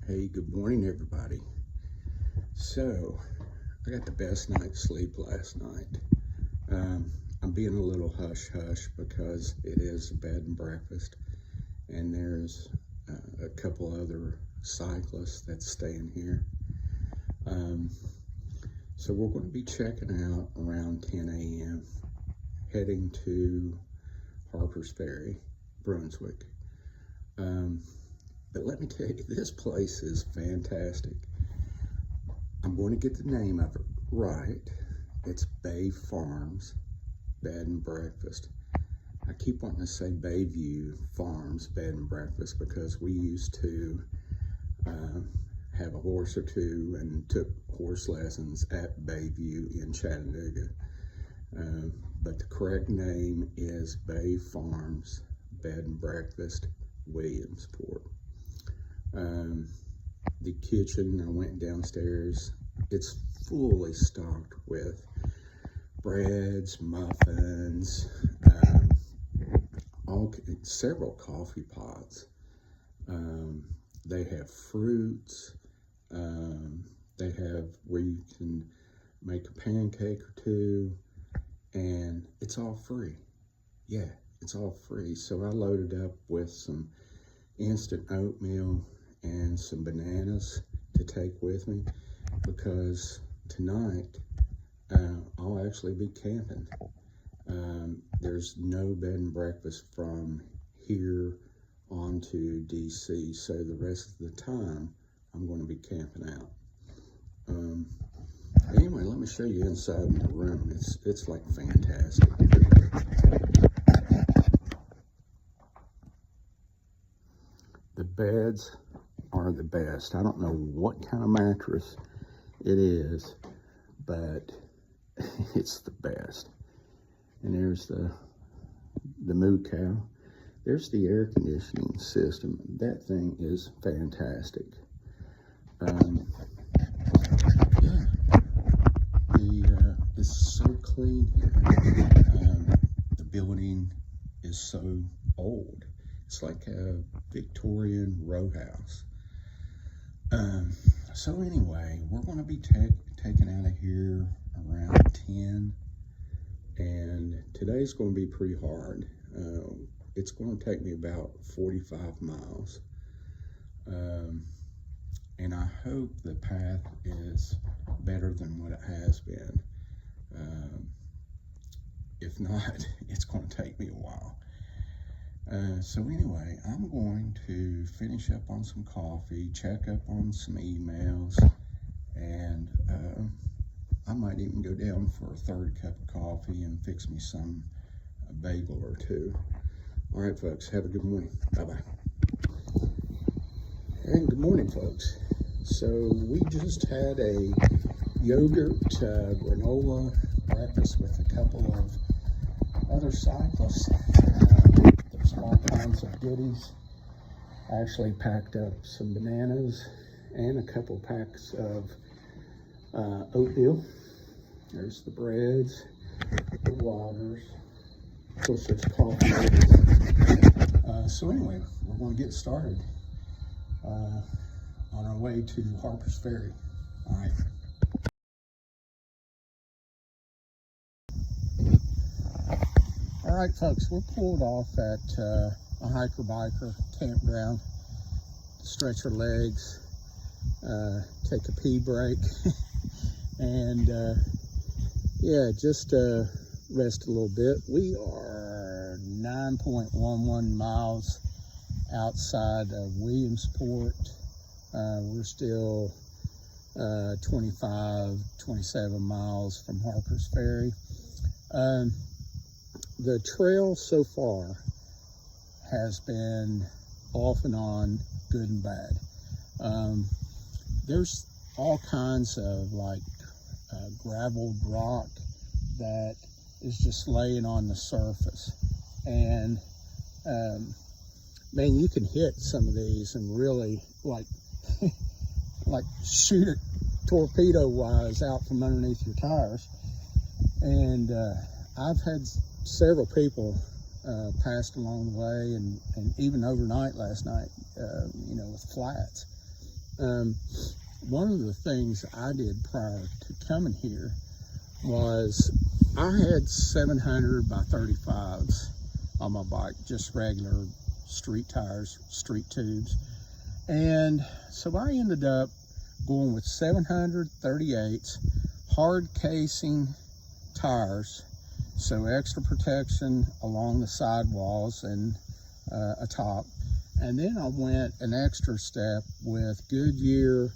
Hey, good morning, everybody. So, I got the best night's sleep last night. I'm being a little hush-hush because it is a bed and breakfast, and there's a couple other cyclists that's staying here. So we're going to be checking out around 10 a.m., heading to Harper's Ferry, Brunswick. But let me tell you, this place is fantastic. I'm going to get the name of it right. It's Bay Farms Bed and Breakfast. I keep wanting to say Bayview Farms Bed and Breakfast because we used to have a horse or two and took horse lessons at Bayview in Chattanooga. But the correct name is Bay Farms Bed and Breakfast, Williamsport. The kitchen, I went downstairs, it's fully stocked with breads, muffins, several coffee pots. They have fruits. They have where you can make a pancake or two, and it's all free. Yeah, it's all free. So I loaded up with some instant oatmeal and some bananas to take with me because tonight I'll actually be camping. There's no bed and breakfast from here on to DC, so the rest of the time I'm going to be camping out. Anyway, let me show you inside my room. It's like fantastic. The beds are the best. I don't know what kind of mattress it is, but it's the best. And there's the moo cow. There's the air conditioning system. That thing is fantastic. It's so clean here. The building is so old. It's like a Victorian row house. So anyway, we're going to be taken out of here around 10, and today's going to be pretty hard. It's going to take me about 45 miles, and I hope the path is better than what it has been. If not, it's going to take me a while. So anyway, I'm going to finish up on some coffee, check up on some emails, and I might even go down for a third cup of coffee and fix me some bagel or two. All right, folks, have a good morning. Bye-bye. And good morning, folks. So we just had a yogurt granola breakfast with a couple of other cyclists. There's all kinds of goodies. I actually packed up some bananas and a couple packs of oatmeal. There's the breads, the waters, of course there's coffee. So anyway, we're going to get started on our way to Harper's Ferry. All right. All right, folks, we're pulled off at a hiker-biker campground to stretch our legs, take a pee break, and yeah, just rest a little bit. We are 9.11 miles outside of Williamsport. We're still 27 miles from Harper's Ferry. The trail so far has been off and on, good and bad. There's all kinds of like graveled rock that is just laying on the surface. And man, you can hit some of these and really like shoot it torpedo-wise out from underneath your tires. And I've had several people passed along the way, and even overnight last night, with flats. One of the things I did prior to coming here was I had 700 by 35s on my bike, just regular street tires, street tubes. And so I ended up going with 738s, hard casing tires, so extra protection along the sidewalls and atop. And then I went an extra step with Goodyear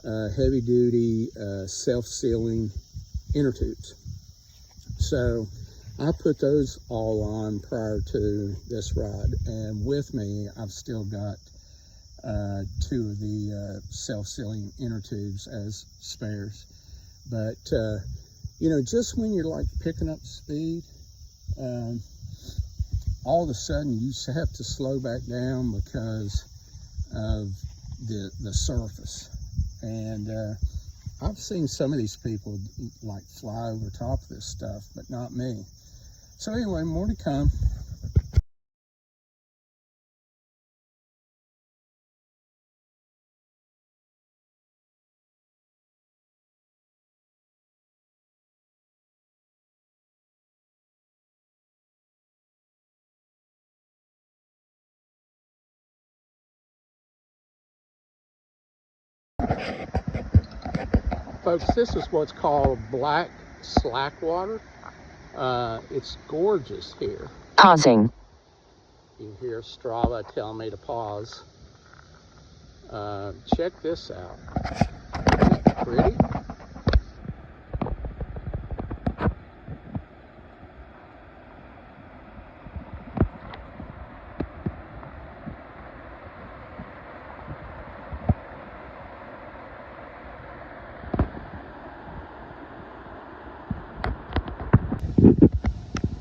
heavy duty self-sealing inner tubes. So I put those all on prior to this ride, and with me I've still got 2 of the self-sealing inner tubes as spares. But you know, just when you're like picking up speed, all of a sudden you just have to slow back down because of the surface. And I've seen some of these people like fly over top of this stuff, but not me. So anyway, more to come. Folks, this is what's called black slackwater. It's gorgeous here. Pausing. You hear Strava tell me to pause. Check this out. Isn't it pretty?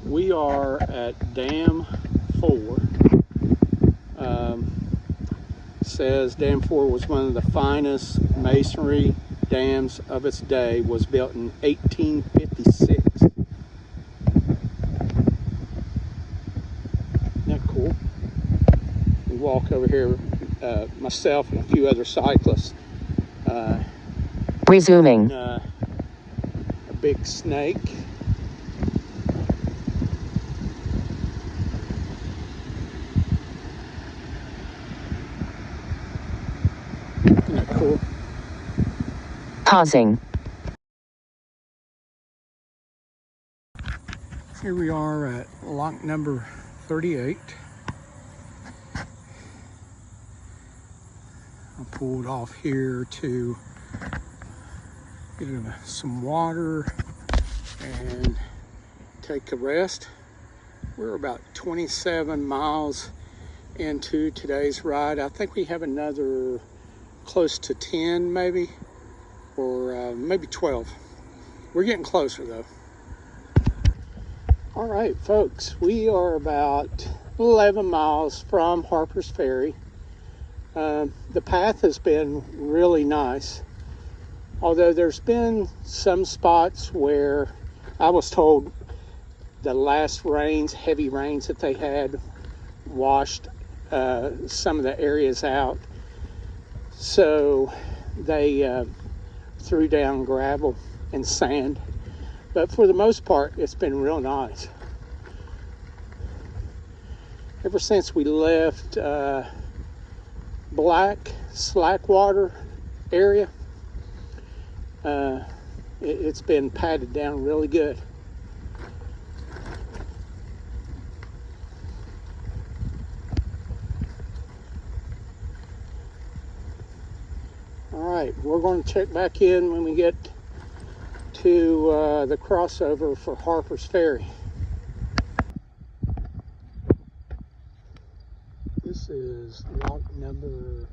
We are at Dam 4. Says Dam 4 was one of the finest masonry dams of its day, was built in 1856. Isn't that cool? We walk over here, myself and a few other cyclists. Resuming. A big snake. Isn't that cool? Pausing. Here we are at lock number 38. I pulled off here to get some water and take a rest. We're about 27 miles into today's ride. I think we have another close to 10 maybe, or maybe 12. We're getting closer though. All right, folks, we are about 11 miles from Harper's Ferry. The path has been really nice, although there's been some spots where I was told the last rains, heavy rains that they had, washed some of the areas out. So they threw down gravel and sand. But for the most part, it's been real nice. Ever since we left Black Slackwater area, it's been patted down really good. All right, we're going to check back in when we get to the crossover for Harper's Ferry. This is lock number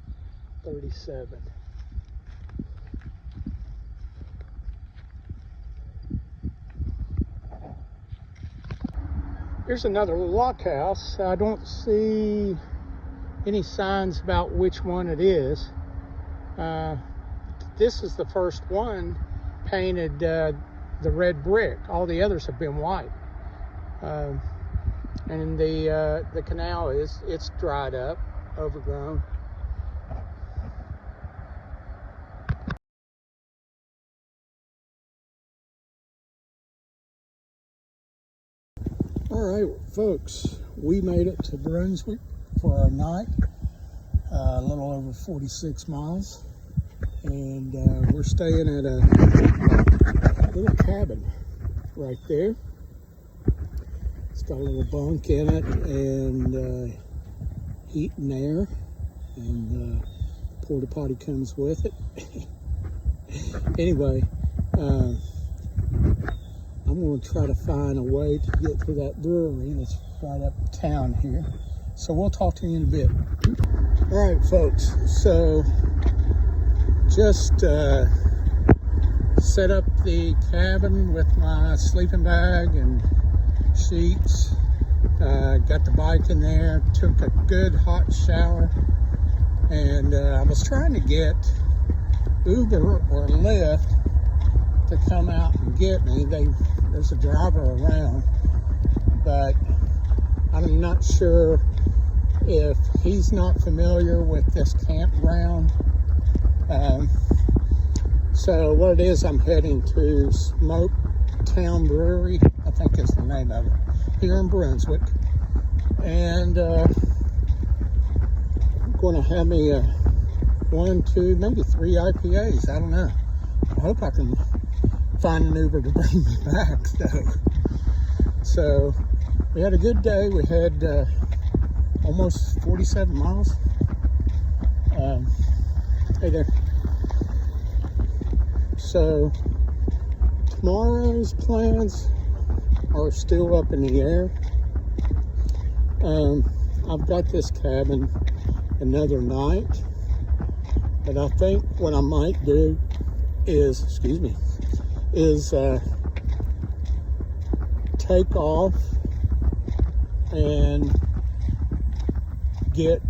37. Here's another lock house. I don't see any signs about which one it is. This is the first one painted the red brick. All the others have been white. And the canal it's dried up, overgrown. right, folks, we made it to Brunswick for our night, a little over 46 miles, and we're staying at a little cabin right there. It's got a little bunk in it and heat and air, and porta potty comes with it. Anyway, I'm going to try to find a way to get to that brewery that's right uptown here. So we'll talk to you in a bit. All right, folks. So just set up the cabin with my sleeping bag and sheets. Got the bike in there. Took a good hot shower. And I was trying to get Uber or Lyft to come out and get me. There's a driver around, but I'm not sure if he's not familiar with this campground. So what it is, I'm heading to Smoketown Brewery, I think is the name of it, here in Brunswick. And I'm going to have me 1, 2, maybe 3 IPAs. I don't know. I hope I can find an Uber to bring me back, though. So we had a good day. We had almost 47 miles. Hey there. So tomorrow's plans are still up in the air. I've got this cabin another night, but I think what I might do is, take off and get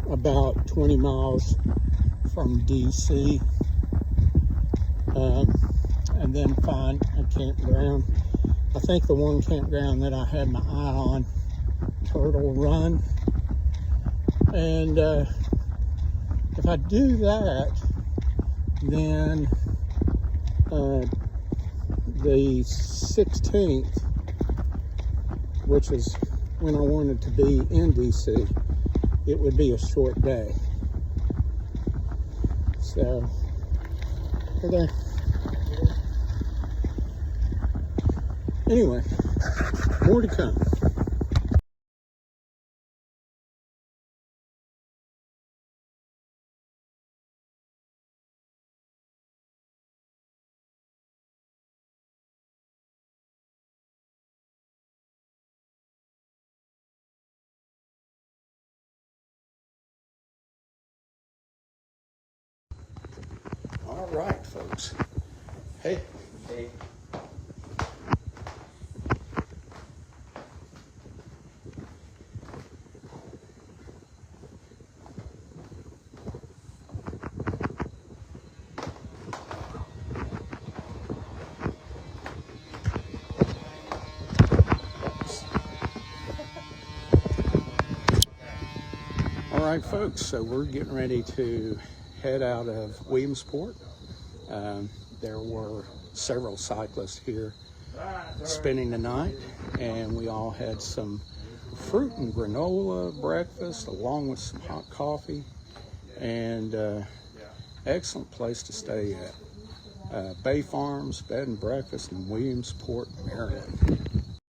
about 20 miles from DC, and then find a campground. I think the one campground that I had my eye on, Turtle Run, and if I do that, then the 16th, which is when I wanted to be in DC, it would be a short day. So, okay. Anyway, more to come. All right, folks. Hey. Hey. All right, folks. So we're getting ready to head out of Williamsport. There were several cyclists here spending the night, and we all had some fruit and granola breakfast along with some hot coffee, and excellent place to stay at. Bay Farms Bed and Breakfast in Williamsport, Maryland.